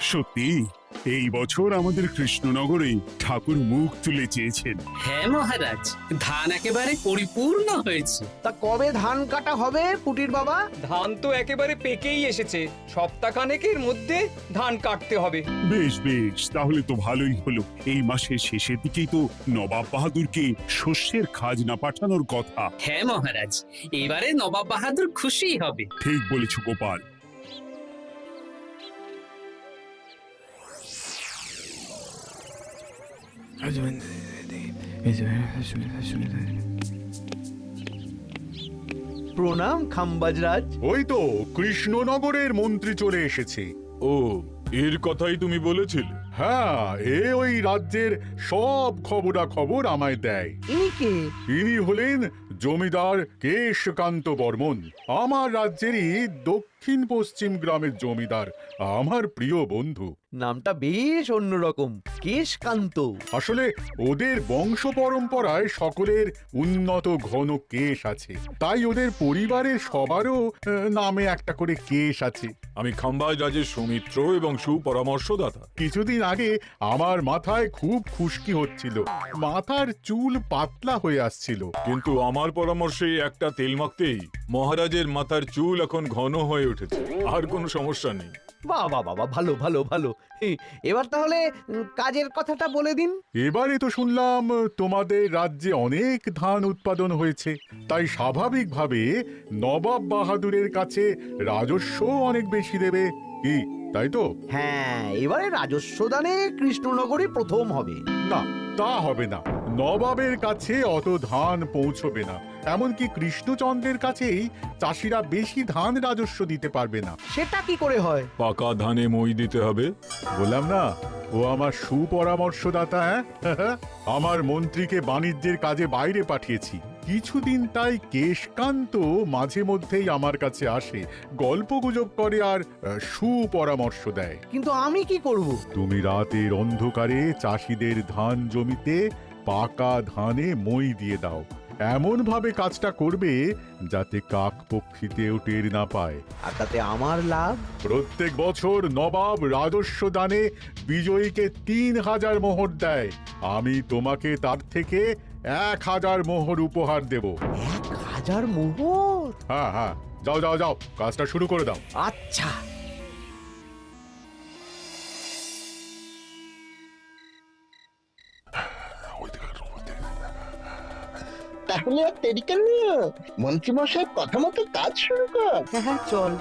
সত্যি এই বছর আমাদের কৃষ্ণনগরে ঠাকুর মুখ তুলে চেয়েছেন। হ্যাঁ মহারাজ, ধান একেবারে পরিপূর্ণ হয়েছে। তা কবে ধান কাটা হবে পুটির বাবা? ধান তো একেবারে পেকেই এসেছে, সপ্তাহখানেকের মধ্যে ধান কাটতে হবে। বেশ বেশ, তাহলে তো ভালোই হলো। এই মাসের শেষের দিকেই তো নবাব বাহাদুরকে শস্যের খাজনা পাঠানোর কথা। হ্যাঁ মহারাজ, এবারে নবাব বাহাদুর খুশি হবে। ঠিক বলেছ গোপাল। প্রণাম খাম্বাজরাজ। ওই তো কৃষ্ণনগরের মন্ত্রী চলে এসেছে। ও, এর কথাই তুমি বলেছিলে? হ্যাঁ, ওই রাজ্যের সব খবরাখবর আমায় দেয়। ইনি কে? ইনি হলেন জমিদার কেশকান্ত বর্মন, আমার রাজ্যেরই দক্ষিণ পশ্চিম গ্রামের জমিদার, আমার প্রিয় বন্ধু। নামটা বেশ অন্যরকম, কেশকান্ত। আসলে ওদের বংশ পরম্পরায় সকলের উন্নত ঘন কেশ আছে, তাই ওদের পরিবারের সবারও নামে একটা করে কেশ আছে। আমি খাম্বাজ রাজের সৌমিত্র এবং সুপরামর্শদাতা। কিছুদিন আগে আমার মাথায় খুব খুশকি হচ্ছিল, মাথার চুল পাতলা হয়ে আসছিল। কিন্তু আমার পরামর্শে একটা তেল মাখতেই মহারাজের মাথার চুল এখন ঘন হয়ে উঠেছে, আর কোনো সমস্যা নেই। বাবা বাবা, ভালো ভালো ভালো। এবার তাহলে কাজের কথাটা বলে দিন। এবারে তো শুনলাম তোমাদের রাজ্যে অনেক ধান উৎপাদন হয়েছে, তাই স্বাভাবিকভাবে নবাব বাহাদুরের কাছে রাজস্ব অনেক বেশি দেবে, কি তাই তো? হ্যাঁ, এবারে রাজস্ব দানে কৃষ্ণনগরই প্রথম হবে। না, তা হবে না। নবাবের কাছে অত ধান পৌঁছবে না, এমনকি কৃষ্ণচন্দ্রের কাছেই চাষিরা বেশি ধান রাজস্ব দিতে পারবে না। সেটা কি করে হয়? পাকা ধানে মই দিতে হবে। বললাম না, ও আমার সুপরামর্শদাতা। হ্যাঁ, আমার মন্ত্রীকে বাণিজ্যের কাজে বাইরে পাঠিয়েছি কিছুদিন, তাই কেশকান্ত মাঝে মধ্যেই আমার কাছে আসে, গল্পগুজব করে আর সুপরামর্শ দেয়। কিন্তু আমি কি করব? তুমি রাতের অন্ধকারে চাষিদের ধান জমিতে পাকা ধানে মই দিয়ে দাও, এমন ভাবে কাজটা করবে যাতে কাকপক্ষীতেও টের না পায়। আর তাতে আমার লাভ? প্রত্যেক বছর নবাব রাজস্ব দানে বিজয়ীকে ৩,০০০ মোহর দেয়, আমি তোমাকে তার থেকে ১,০০০ মোহর উপহার দেব। ১,০০০ মোহর? হ্যাঁ হ্যাঁ, যাও যাও যাও, কাজটা শুরু করে দাও। আচ্ছা। তাহলে আর দেরি কেন? মন্ত্রীমশাইয়ের কথা মতো কাজ শুরু কর। হ্যাঁ হ্যাঁ, চল।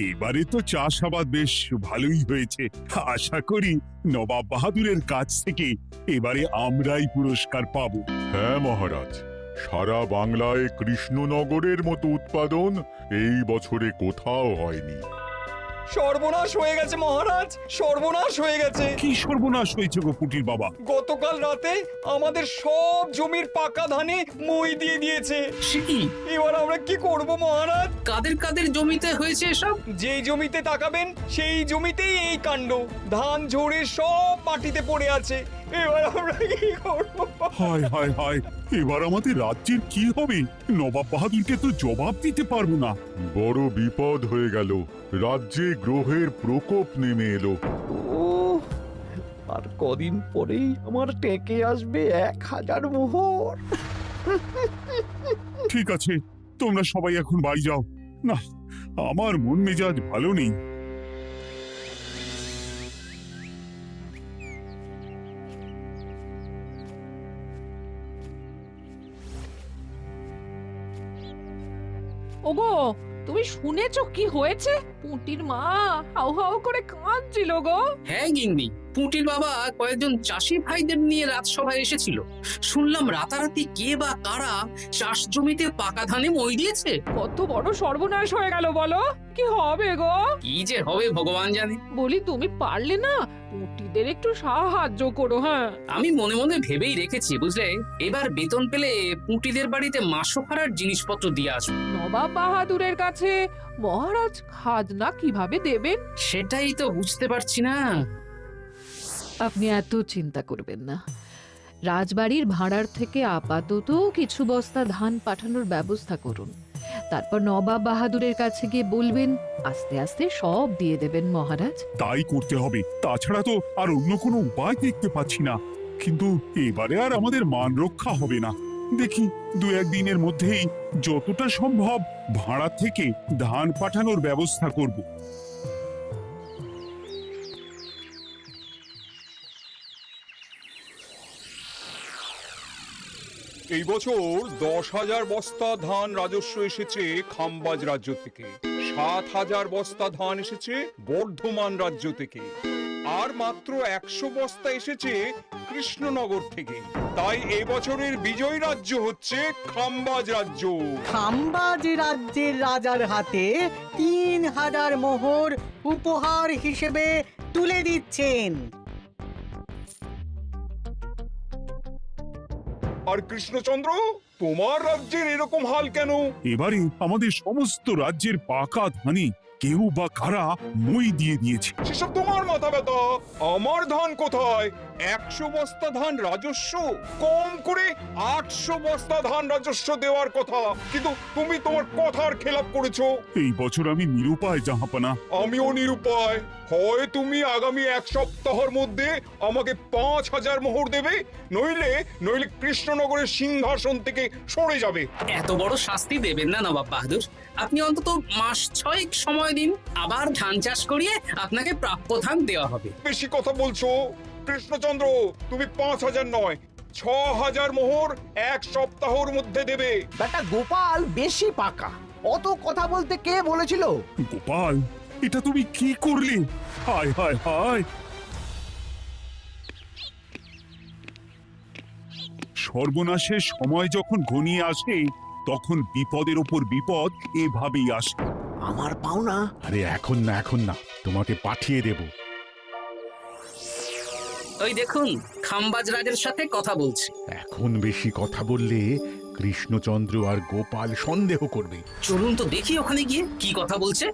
এবারে তো চাষাবাদ বেশ ভালোই হয়েছে। আশা করি নবাব বাহাদুরের কাছ থেকে এবারে আমরাই পুরস্কার পাবো। হ্যাঁ মহারাজ, সারা বাংলায় কৃষ্ণনগরের মতো উৎপাদন এই বছরে কোথাও হয়নি। সর্বনাশ হয়ে গেছে মহারাজ, সর্বনাশ হয়ে গেছে। কি সর্বনাশ হয়েছে গো পুটির বাবা? গতকাল রাতে আমাদের সব জমির পাকা ধানে মই দিয়ে দিয়েছে। সে কি? এবার আমরা কি করব মহারাজ? কাদের কাদের জমিতে হয়েছে এসব? যেই জমিতে তাকাবেন সেই জমিতেই এই কাণ্ড, ধান ঝরে সব মাটিতে পড়ে আছে। এবার আমরা কি করব? হায় হায় হায়, এবার আমাদের রাজ্যের কি হবে? নবাব বাহাদুরকে তো জবাব দিতে পারবো না। বড় বিপদ হয়ে গেল, রাজ্যে গ্রহের প্রকোপ নেমে এলো। ও, আর কদিন পরেই আমার টেকে আসবে ১,০০০ মোহর। ঠিক আছে, তোমরা সবাই এখন বাড়ি যাও। না, আমার মন মেজাজ ভালো নেই। ওগো, তুমি শুনেছো কি হয়েছে? পুঁটির মা হাউ হাউ করে কাঁদছিল গো। হ্যাঁ গিন্নি, পুঁটির বাবা কয়েকজন চাষি ভাইদের নিয়ে রাজসভায় এসেছিল। শুনলাম রাতারাতি কে বা কারা চাষ জমিতে পাকা ধানে মই দিয়েছে। কত বড় সর্বনাশ হয়ে গেল বলো? কি হবে গো? কি যে হবে ভগবান জানে। বলি, তুমি পারলে না পুঁটির পুটিদের একটু সাহায্য করো। হ্যাঁ, আমি মনে মনে ভেবেই রেখেছি বুঝলে, এবার বেতন পেলে পুঁটিদের বাড়িতে মাসোহারার জিনিসপত্র দিয়ে আসবো। নবাব বাহাদুরের কাছে মহারাজ খাজনা কিভাবে দেবেন? সেটাই তো বুঝতে পারছি না। আপনি এত চিন্তা করবেন না। রাজবাড়ির ভাড়ার থেকে আপাতত কিছু বস্তা ধান পাঠানোর ব্যবস্থা করুন। তারপর নবাব বাহাদুরের কাছে গিয়ে বলবেন, আস্তে আস্তে সব দিয়ে দেবেন মহারাজ। তাই করতে হবে, তাছাড়া তো আর অন্য কোনো উপায় দেখতে পাচ্ছি না। কিন্তু এবারে আর আমাদের মান রক্ষা হবে না। দেখি দু একদিনের মধ্যেই যতটা সম্ভব ভাড়া থেকে ধান পাঠানোর ব্যবস্থা করব। এই বছর 10,000 বস্তা ধান রাজস্ব এসেছে খাম্বাজ রাজ্য থেকে, 7,000 বস্তা ধান এসেছে বর্ধমান রাজ্য থেকে, আর মাত্র 100 বস্তা এসেছে কৃষ্ণনগর থেকে। তাই এবছরের বিজয় রাজ্য হচ্ছে খাম্বাজ রাজ্য। খাম্বাজ রাজ্যের রাজার হাতে 3,000 মোহর উপহার হিসেবে তুলে দিচ্ছেন। আর কৃষ্ণচন্দ্র, তোমার রাজ্যের এরকম হাল কেন? এবারে আমাদের সমস্ত রাজ্যের পাকা ধানে কেউ বা কারা মই দিয়ে দিয়েছে। সেসব তোমার মাথা ব্যথা। আমার ধান কোথায়? 100 বস্তা ধান রাজস্ব, কম করে 800 বস্তা ধান রাজস্ব দেওয়ার কথা, কিন্তু তুমি তোমার কথার খেলাপ করেছো। এই বছর আমি নিরুপায় জাহাপানা। আমিও নিরুপায়। হয় তুমি আগামী 1 সপ্তাহের মধ্যে আমাকে 5,000 মোহর দেবে, নইলে নইলে কৃষ্ণনগরের সিংহাসন থেকে সরে যাবে। এত বড় শাস্তি দেবেন না নবাব বাহাদুর, আপনি অন্তত মাস 6 সময় দিন, আবার ধান চাষ করিয়ে আপনাকে প্রাপ্য ধান দেওয়া হবে। বেশি কথা বলছো কৃষ্ণচন্দ্র, তুমি 5,000 নয় 6,000 মোহর 1 সপ্তাহের মধ্যে দেবে। বেটা গোপাল বেশি পাকা, অত কথা বলতে কে বলেছিল? গোপাল, এটা তুমি কি করলে? হায় হায় হায়! সর্বনাশের সময় যখন ঘনিয়ে আসে তখন বিপদের ওপর বিপদ এভাবেই আসে। আমার পাওনা। আরে এখন না, এখন না, তোমাকে পাঠিয়ে দেব। ওই দেখুন, খাম্বাজ রাজের সাথে কথা বলছে। এখন বেশি কথা বললে কৃষ্ণচন্দ্র আর গোপাল সন্দেহ করবে। চলুন তো দেখি ওখানে গিয়ে কি কথা বলছে।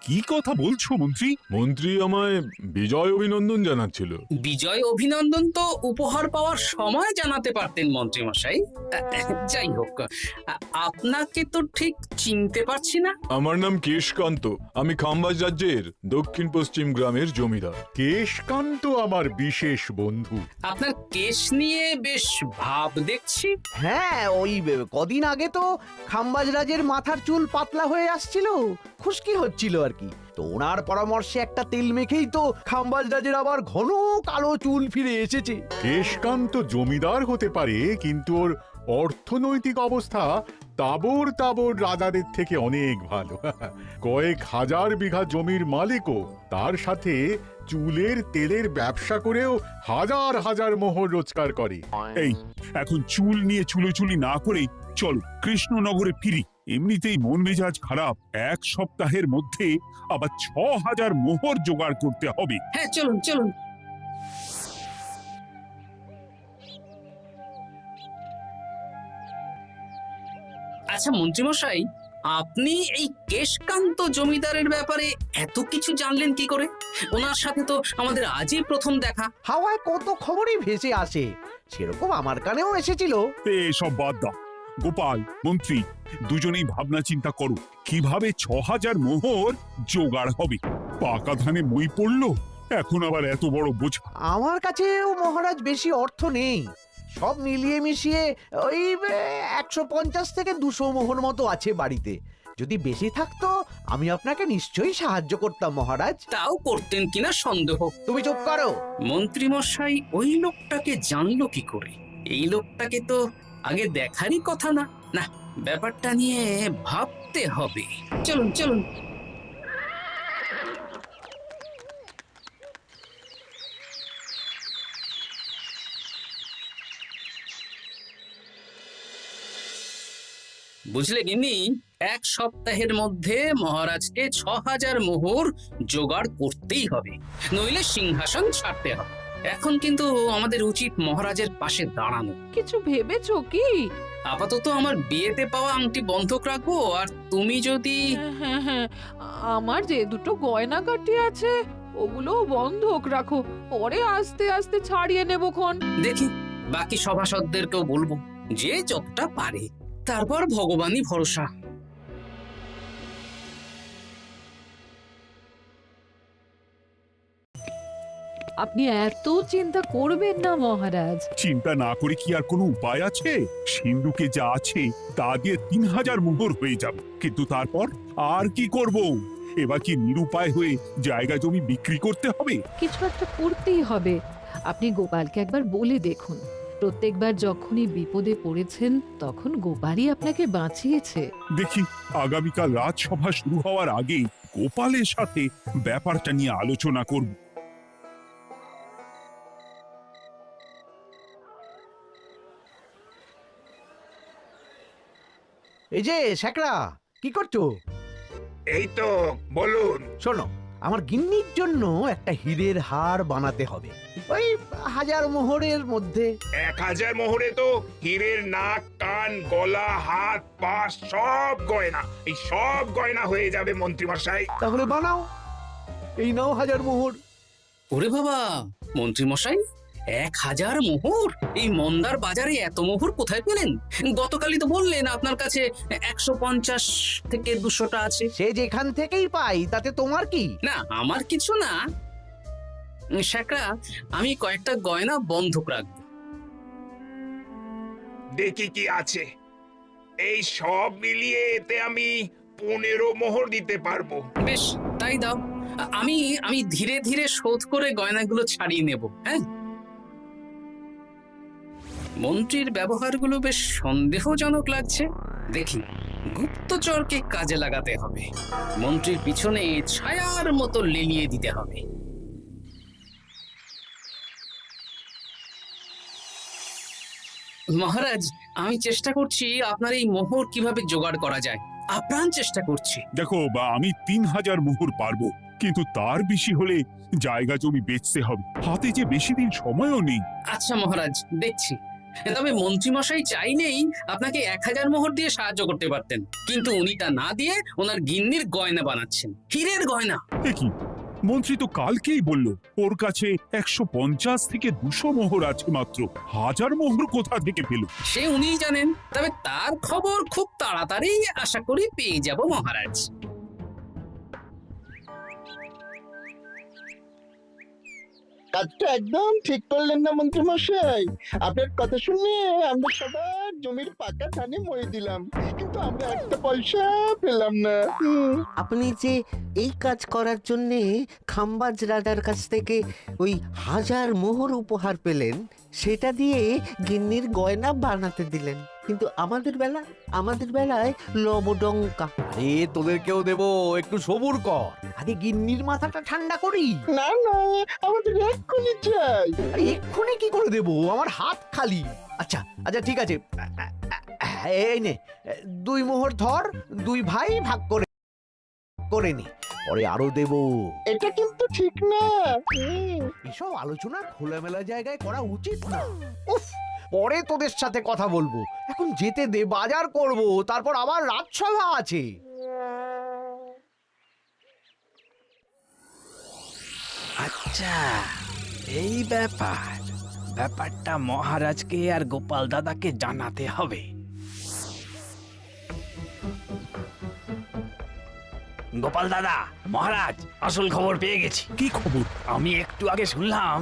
কি কথা বলছো মন্ত্রী? মন্ত্রী আমায় বিজয় অভিনন্দন জানাচ্ছিল। বিজয় অভিনন্দন তো উপহার পাওয়ার সময় জানাতে পারতেন মন্ত্রী মশাই। যাই হোক, আপনাকে তো ঠিক চিনতে পারছি না। আমার নাম কেশকান্ত, আমি খাম্বাজ রাজ্যের দক্ষিণ পশ্চিম গ্রামের জমিদার। কেশকান্ত আমার বিশেষ বন্ধু। আপনার কেশ নিয়ে বেশ ভাব দেখছি। হ্যাঁ, ওই কদিন আগে তো খাম্বাজ রাজের মাথার চুল পাতলা হয়ে আসছিল, খুশকি হচ্ছিল আর কি। তো ওনার পরামর্শে একটা তেল মেখেই তো খাম্বাজ রাজের আবার ঘন কালো চুল ফিরে এসেছে। কেশকান্ত জমিদার হতে পারে, কিন্তু ওর অর্থনৈতিক অবস্থা তাবর তাবর রাজাদের থেকে অনেক ভালো। কয়েক হাজার বিঘা জমির মালিকও, তার সাথে চুলের তেলের ব্যবসা করেও হাজার হাজার মোহর রোজগার করে। এই এখন চুল নিয়ে চুলোচুলি না করে চলো কৃষ্ণনগরে ফিরি। এমনিতেই মন মেজাজ খারাপ, 1 সপ্তাহের মধ্যে আবার 6,000 মোহর জোগাড় করতে হবে। হ্যাঁ, চলুন চলুন। আচ্ছা মন্ত্রীমশাই, আপনি এই কেশকান্ত জমিদারের ব্যাপারে এত কিছু জানলেন কি করে? ওনার সাথে তো আমাদের আজই প্রথম দেখা। হাওয়ায় কত খবরই ভেসে আসে, সেরকম আমার কানেও এসেছিল। এসব বাদ দাও। গোপাল, মন্ত্রী, দুজনেই ভাবনা চিন্তা করো কিভাবে 6,000 মোহর জোগাড় হবে। পাকা ধানে মই পড়লো, এখন আবার এত বড় বোঝা। আমার কাছেও মহারাজ বেশি অর্থ নেই, সব মিলিয়ে মিশিয়ে ওই 150 থেকে 200 মোহর মতো আছে বাড়িতে। যদি বেশি থাকতো আমি আপনাকে নিশ্চয়ই সাহায্য করতাম মহারাজ। তাও করতেন কিনা সন্দেহ। তুমি চুপ করো। মন্ত্রীমশাই ওই লোকটাকে জানলো কি করে? এই লোকটাকে তো আগে দেখারই কথা না। না, ব্যাপারটা নিয়ে ভাবতে হবে। চলুন চলুন। বুঝলে গিন্নি, 1 সপ্তাহের মধ্যে মহারাজকে 6000 মোহর জোগাড় করতেই হবে, নইলে সিংহাসন ছাড়তে হবে। এখন কিন্তু আমাদের উচিত মহারাজের পাশে দাঁড়ানো। কিছু ভেবেছো কি? আপাতত আমার বিয়েতে পাওয়া আংটি বন্ধক রাখবো, আর তুমি যদি হ্যাঁ হ্যাঁ, আমার যে দুটো গয়নাগাটি আছে ওগুলো বন্ধক রাখো, পরে আস্তে আস্তে ছাড়িয়ে নেবো খন। দেখি বাকি সভাসদদেরকেও বলবো, যে যতটা পারে, তারপর ভগবানই ভরসা। আপনি এত চিন্তা করবেন না মহারাজ। চিন্তা না করে কি আর কোনো উপায় আছে? সিন্ধুকে যা আছে তা দিয়ে 3000 মোহর হয়ে যাবে, কিন্তু তারপর আর কি করব? এবার কি নিরুপায় হয়ে জায়গা জমি বিক্রি করতে হবে? কিছু একটা করতেই হবে। আপনি গোপালকে একবার বলে দেখুন, প্রত্যেকবার যখনই বিপদে পড়েছেন তখন গোপালই আপনাকে বাঁচিয়েছে। দেখি আগামীকাল রাজসভা শুরু হওয়ার আগে গোপালের সাথে ব্যাপারটা নিয়ে আলোচনা করব। এই যে শেখরা, কি করছো? এই তো, বলুন। শোনো, আমার গিন্নির জন্য একটা হীরের হার বানাতে হবে, ওই 1000 মোহরের মধ্যে। 1000 মোহরে তো হীরের নাক, কান, গলা, হাত, পা সব গয়না, এই সব গয়না হয়ে যাবে মন্ত্রীমশাই। তাহলে বানাও, এই নাও 1000 মোহর। ওরে বাবা, মন্ত্রী মশাই, 1000 মোহর! এই মন্দার বাজারে এত মোহর কোথায় পেলেন? গতকালই তো বললেন আপনার কাছে 150 থেকে 200টা আছে। সে যেখান থেকেই পাই, তাতে তোমার কি? না, আমার কিছু না। শেখা, আমি কয়েকটা গয়না বন্ধক রাখবো। দেখি কি আছে। এই সব মিলিয়ে এতে আমি 15 মোহর দিতে পারবো। বেশ, তাই দাও। আমি ধীরে ধীরে শোধ করে গয়নাগুলো ছাড়িয়ে নেব। হ্যাঁ, মন্ত্রীর ব্যবহারগুলো বেশ সন্দেহজনক লাগছে। দেখি, গুপ্তচরকে কাজে লাগাতে হবে, মন্ত্রীর পিছনে ছায়ার মতো লেলিয়ে দিতে হবে। মহারাজ, আমি চেষ্টা করছি আপনার এই মোহর কিভাবে জোগাড় করা যায়, আপ্রাণ চেষ্টা করছি। দেখো, বা আমি 3000 মোহর পারবো, কিন্তু তার বেশি হলে জায়গা জমি বেচতে হবে, হাতে যে বেশি দিন সময়ও নেই। আচ্ছা মহারাজ, দেখছি। তবে মন্ত্রীমশাই চাইলেই আপনাকে 1000 মোহর দিয়ে সাহায্য করতে পারতেন, কিন্তু উনি তা না দিয়ে ওনার গিন্নির গয়না বানাচ্ছেন, হীরের গয়না। কি মন্ত্রী তো কালকেই বলল ওর কাছে 150 থেকে 200 মোহর আছে মাত্র, 1000 মোহর কোথা থেকে পেল? সে উনিই জানেন, তবে তার খবর খুব তাড়াতাড়ি আশা করি পেয়ে যাব মহারাজ। কাজটা একদম ঠিক করলেন না মন্ত্রী মশাই। আপনার কথা শুনে আমরা সবার জমির পাকা ধানে মই দিলাম, কিন্তু আমরা একটা পয়সা পেলাম না। আপনি যে এই কাজ করার জন্য খাম্বাজ রাজার কাছ থেকে ওই 1000 মোহর উপহার পেলেন, সেটা দিয়ে গিন্নির গয়না বানাতে দিলেন, কিন্তু আমাদের বেলায় লবডঙ্কা। আরে তোদেরকেও দেবো, একটু সবুর কর, আগে গিন্নির মাথাটা ঠান্ডা করি। না না, আমাদের এক্ষুনি চাই। আরে এক্ষুনি কি করে দেবো, আমার হাত খালি। আচ্ছা আচ্ছা, ঠিক আছে, এই নে 2 মোহর ধর, 2 ভাই ভাগ করে নি, পরে আরো দেবো। এটা কিন্তু ঠিক না। এসব আলোচনা খোলামেলা জায়গায় করা উচিত না। উফ, পরে তোদের সাথে কথা বলবো, এখন যেতে দে, বাজার করব, তারপর আবার রাজসভা আছে। আচ্ছা, এই ব্যাপারটা মহারাজকে আর গোপাল দাদাকে জানাতে হবে। গোপাল দাদা, মহারাজ আসল খবর পেয়ে গেছি। কি খবর? আমি একটু আগে শুনলাম।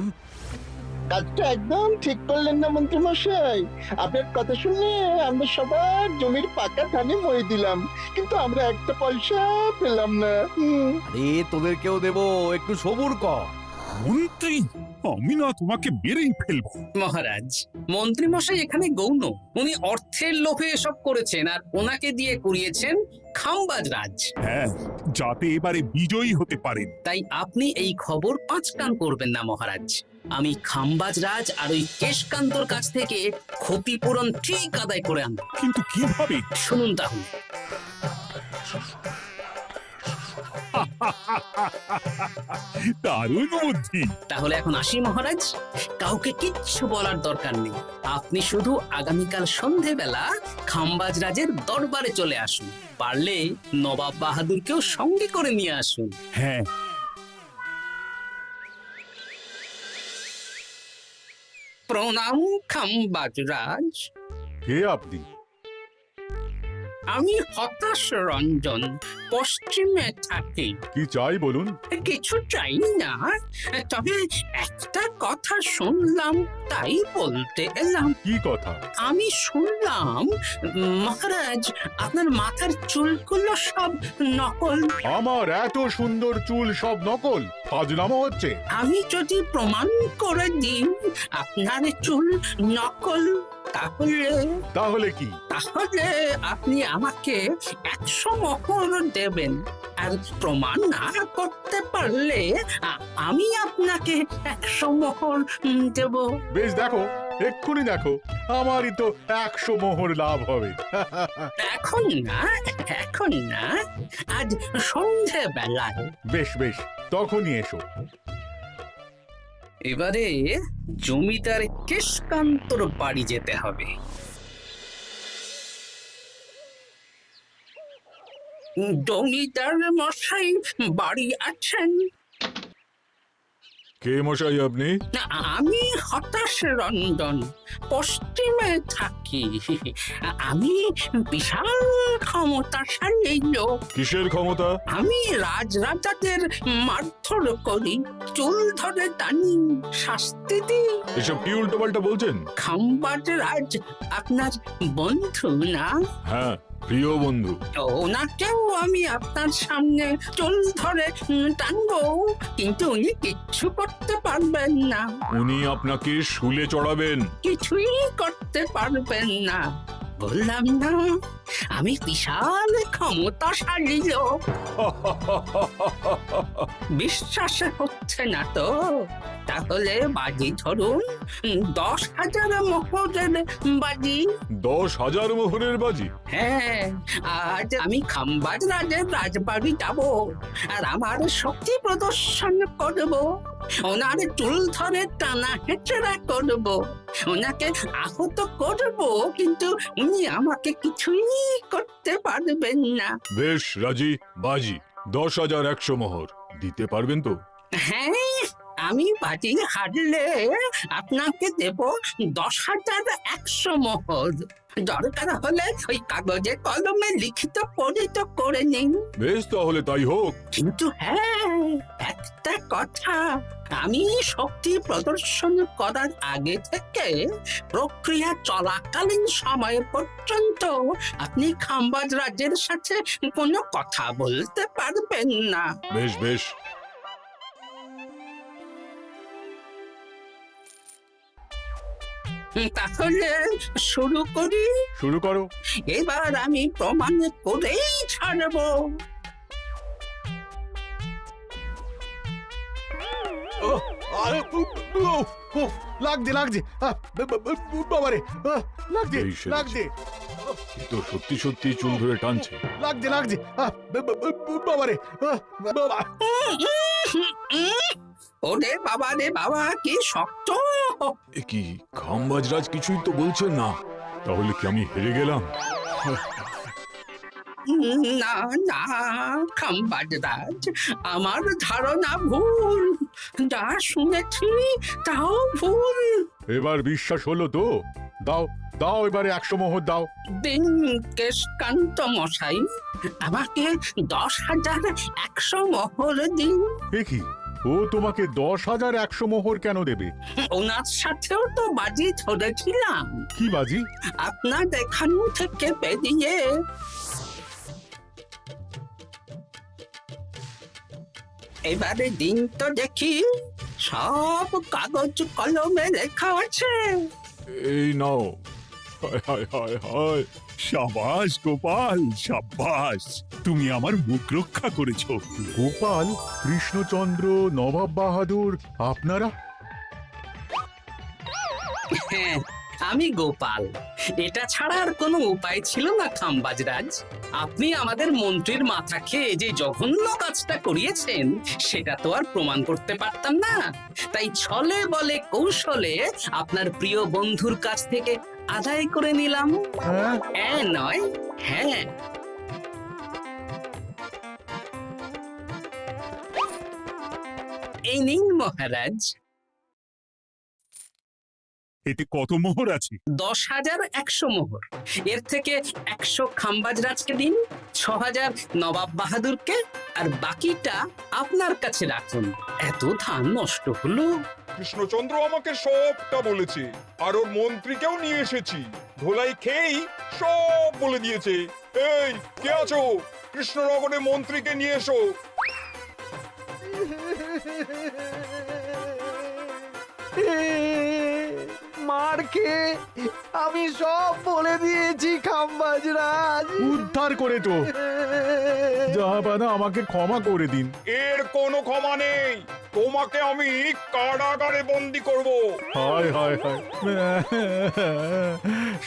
কাজটা একদম ঠিক করলেন না মন্ত্রী মশাই। আপনার কথা শুনে আমরা সবার জমির পাকা ধানে মই দিলাম, কিন্তু আমরা একটা পয়সা পেলাম না। আরে তোদেরকেও দেবো, একটু সবুর কর। মন্ত্রী আমি না তোমাকে মেরেই ফেলবো। মহারাজ, মন্ত্রী মশাই এখানে গৌণ। উনি অর্থের লোভে এসব করেছেন, আর ওনাকে দিয়ে করিয়েছেন খামবাজ রাজ। হ্যাঁ, যাতে এবারে বিজয়ী হতে পারেন। তাই আপনি এই খবর পাঁচ কান করবেন না মহারাজ। আমি খামবাজ রাজ আর ওই কেশকান্তর কাছ থেকে ক্ষতিপূরণ ঠিক আদায় করে আনব। কিন্তু কিভাবে? শুনুন তাহলে। দারুণ বুদ্ধি। তাহলে এখন আসি মহারাজ, কাউকে কিচ্ছু বলার দরকার নেই। আপনি শুধু আগামীকাল সন্ধেবেলা খামবাজ রাজের দরবারে চলে আসুন। পারলে নবাব বাহাদুরকেও সঙ্গে করে নিয়ে আসুন। হ্যাঁ, প্রণাম খামবাজ রাজ। কে আপনি? আমি হতাশ রঞ্জন, পশ্চিমে থাকি। কি চাই বলুন? কিছু চাই না, তবে একটা কথা শুনলাম তাই বলতে এলাম। কি কথা? আমি শুনলাম মহারাজ আপনার মাথার চুলগুলো সব নকল। আমার এত সুন্দর চুল সব নকল? ফাজলামো হচ্ছে। আমি যদি প্রমাণ করে দিই আপনার চুল নকল, তাহলে কি? তাহলে আপনি আমাকে 100 মোহর দেবেন। আর প্রমাণ না করতে পারলে আমি আপনাকে 100 মোহর দেব। বেশ, দেখো, এক্ষুনি দেখো, আমারই তো 100 মোহর লাভ হবে। এখন না, এখন না, আজ সন্ধেবেলায়। বেশ বেশ, তখনই এসো। এবারে জমিদার কেশকান্তর বাড়ি যেতে হবে। জমিদার মশাই বাড়ি আছেন? কে মশাই আপনি? আমি হতাশ রঞ্জন, পশ্চিমে থাকি। আমি বিশাল ক্ষমতাশালী লোক। কিসের ক্ষমতা? আমি রাজরাজাদের মারধর করি, চুল ধরে টানি, শাস্তি দিই। এসব কি উল্টোপাল্টা বলছেন? খামবাজ রাজ আপনার বন্ধু না? হ্যাঁ, প্রিয় বন্ধু। ওনাকেও আমি আপনার সামনে চুল ধরে টানবো, কিন্তু উনি কিচ্ছু করতে পারবেন না। উনি আপনাকে শুলে চড়াবেন। কিছুই করতে পারবেন না। বললাম না, আমি বিশাল ক্ষমতাশালী লোক। বিশ্বাস হচ্ছে না তো? তাহলে বাজি ধরুন, 10,000 মোহরের বাজি। 10,000 মোহরের বাজি? হ্যাঁ, আজ আমি খামবাজ রাজের রাজবাড়ি যাব, আর আমার শক্তি প্রদর্শন করব। ওনার চুল ধরে টানা হেঁচড়া করব, ওনাকে আহত করব, কিন্তু উনি আমাকে কিছুই করতে পারবেন না। বেশ, রাজি। বাজি 10,100 মোহর দিতে পারবেন তো? হ্যাঁ, আমি বাজি হারলে আপনাকে দেব 10,100 মোহর। দরকার হলে ওই কাগজে কলমে লিখিত পরিত করে নিন। বেশ, তাহলে তাই হোক। কিন্তু হ্যাঁ, একটা কথা, আমি শক্তি প্রদর্শন করার আগে থেকে প্রক্রিয়া চলাকালীন সময় পর্যন্ত আপনি খামবাজ রাজের সাথে কোনো কথা বলতে পারবেন না। বেশ বেশ। তাহলে শুরু করি। শুরু করো। এবার আমি প্রমাণ করেই ছাড়বো। লাগছে লাগছে, বাবারে, লাগছে এই সেরেছে। লাগছে, এ তো সত্যি সত্যি চুল ধরে টানছে। লাগছে লাগছে, বাবারে, বাবা। ওরে বাবা রে বাবা, কি শক্ত! এ কি, খামবাজরাজ কিছুই তো বলছেন না। তাহলে কি আমি হেরে গেলাম? না না খামবাজ রাজ, আমার ধারণা ভুল। যা শুনেছি তাও ভুল। এবার বিশ্বাস হলো তো? দাও দাও, এবারে 100 মোহর দাও। দিন কেশকান্ত মশাই, আমাকে 10,100 মোহর দিন। এ কি, ও তোমাকে 10,100 মোহর কেন দেবে? ওনার সাথেও তো বাজি ধরেছিলাম। কি বাজি? আপনার এখান থেকে বেরিয়ে এবারে দিন তো দেখি। সব কাগজ কলমে লেখা আছে। এই নাও। হায় হায় হায় হায়। সাবাস গোপাল, সাবাস, তুমি আমার মুখ রক্ষা করেছো। গোপাল, কৃষ্ণচন্দ্র, নবাব বাহাদুর, আপনারা? হ্যাঁ, আমি গোপাল। এটা ছাড়া আর কোনো উপায় ছিল না খাম্বাজরাজ। আপনি আমাদের মন্ত্রীর মাথা খেয়ে যে জঘন্য কাজটা করিয়েছেন সেটা তো আর প্রমাণ করতে পারতাম না, তাই ছলে বলে কৌশলে আপনার প্রিয় বন্ধুর কাছ থেকে আদায় করে নিলাম। হ্যাঁ নয়, হ্যাঁ। এই নিন মহারাজ। এতে কত মোহর আছে? 10,100 মোহর। এর থেকে 100 খাম্বাজরাজকে দিন, 6,000 নবাব বাহাদুরকে, আর বাকিটা আপনার কাছে রাখুন। এত ধান নষ্ট হলো। কৃষ্ণচন্দ্র আমাকে সবটা বলেছে, আর ওর মন্ত্রীকেও নিয়ে এসেছি। ধোলাই খেয়েই সব বলে দিয়েছে। এই কে আছো? কৃষ্ণনগরের মন্ত্রীকে নিয়ে এসো। মার খেয়ে আমি সব বলে দিয়েছি খাম্বাজরাজ। উদ্ধার করে তো জাহাপানা, আমাকে ক্ষমা করে দিন। এর কোনো ক্ষমা নেই। তোমাকে আমি কারাগারে বন্দি করব। হায় হায় হায়,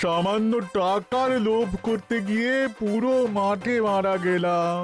সামান্য টাকার লোভ করতে গিয়ে পুরো মাঠে মারা গেলাম।